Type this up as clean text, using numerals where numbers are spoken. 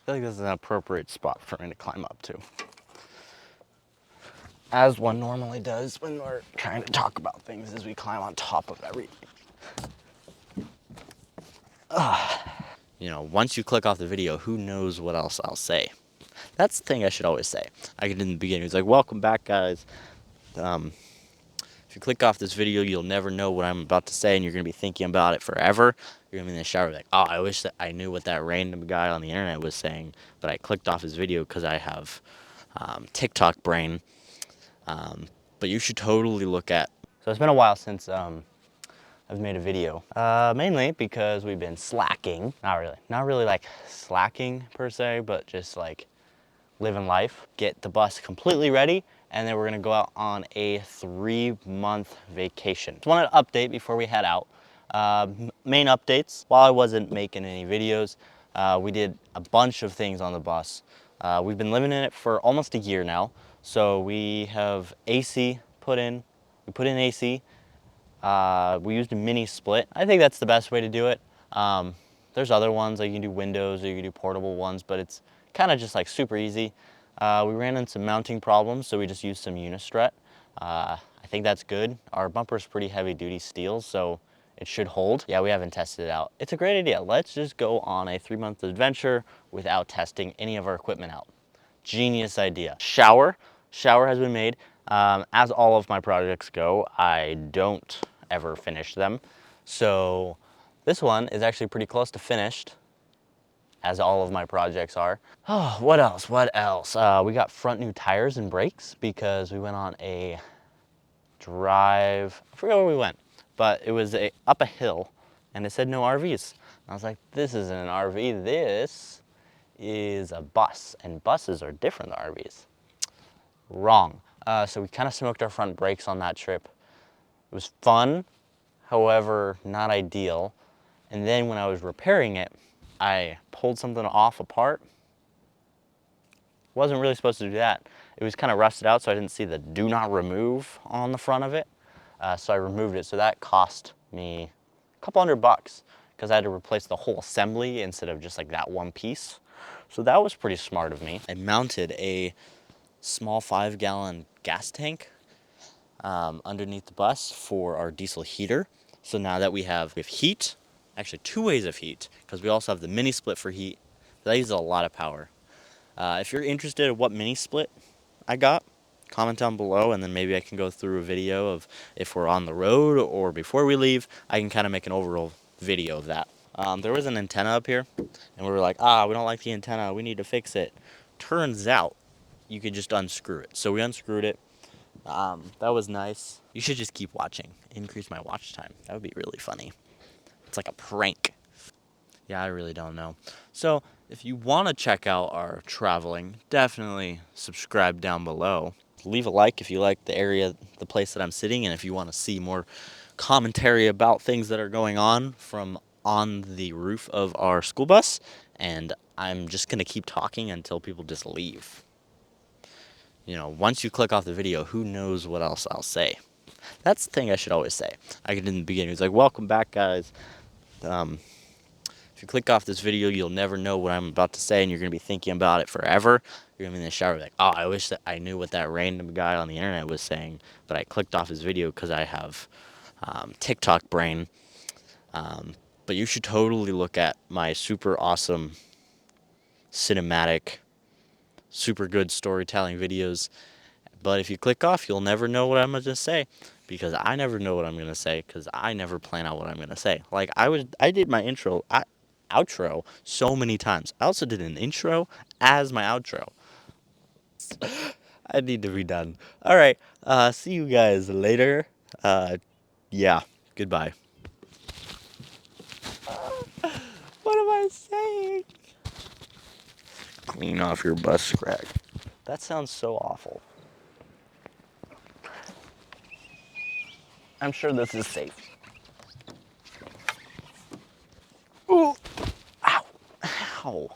feel like this is an appropriate spot for me to climb up to, as one normally does when we're trying to talk about things, as we climb on top of everything. You know, once you click off the video, who knows what else I'll say? That's the thing I should always say. I get in the beginning, it's like, welcome back, guys. If you click off this video, you'll never know what I'm about to say, and you're going to be thinking about it forever. You're going to be in the shower like, oh, I wish that I knew what that random guy on the internet was saying, but I clicked off his video because I have TikTok brain. But you should totally look at. So it's been a while since I've made a video, mainly because we've been slacking. Not really like slacking per se, but just like living life. Get the bus completely ready, and then we're gonna go out on a 3-month vacation. Just wanted to update before we head out. Main updates, while I wasn't making any videos, we did a bunch of things on the bus. We've been living in it for almost a year now, so we have AC put in. We put in AC. We used a mini split. I think that's the best way to do it. There's other ones, like you can do windows or you can do portable ones, but it's kind of just like super easy. We ran into some mounting problems, so we just used some Unistrut. I think that's good. Our bumper's pretty heavy duty steel, so it should hold. Yeah, we haven't tested it out. It's a great idea. Let's just go on a 3-month adventure without testing any of our equipment out. Genius idea. Shower has been made. As all of my projects go, I don't ever finish them. So this one is actually pretty close to finished, as all of my projects are. Oh, what else? We got front new tires and brakes because we went on a drive. I forget where we went, but it was up a hill and it said no RVs. I was like, this isn't an RV, this is a bus, and buses are different than RVs. Wrong. So we kind of smoked our front brakes on that trip. It was fun, however, not ideal. And then when I was repairing it, I pulled something off apart. Wasn't really supposed to do that. It was kind of rusted out, so I didn't see the do not remove on the front of it. So I removed it. So that cost me a couple $100 because I had to replace the whole assembly instead of just like that one piece. So that was pretty smart of me. I mounted a small 5-gallon gas tank underneath the bus for our diesel heater. So now that we have heat, actually 2 ways of heat, because we also have the mini split for heat. That uses a lot of power. If you're interested in what mini split I got, comment down below, and then maybe I can go through a video of if we're on the road or before we leave. I can kind of make an overall video of that. There was an antenna up here, and we were like, we don't like the antenna, we need to fix it. Turns out, you could just unscrew it. So we unscrewed it. That was nice. You should just keep watching. Increase my watch time. That would be really funny. It's like a prank. Yeah, I really don't know. So if you want to check out our traveling, definitely subscribe down below. Leave a like if you like the area, the place that I'm sitting, and if you want to see more commentary about things that are going on from on the roof of our school bus. And I'm just going to keep talking until people just leave. You know, once you click off the video, who knows what else I'll say? That's the thing I should always say. I get in the beginning, it's like, welcome back, guys. If you click off this video, you'll never know what I'm about to say, and you're going to be thinking about it forever. You're going to be in the shower like, oh, I wish that I knew what that random guy on the internet was saying, but I clicked off his video because I have TikTok brain. But you should totally look at my super awesome cinematic, super good storytelling videos. But if you click off, you'll never know what I'm going to say, because I never know what I'm going to say, because I never plan out what I'm going to say. Like I did my outro so many times. I also did an intro as my outro. I need to be done. All right. See you guys later. Yeah. Goodbye. What am I saying? Clean off your bus scratch. That sounds so awful. I'm sure this is safe. Ooh. Ow. Ow.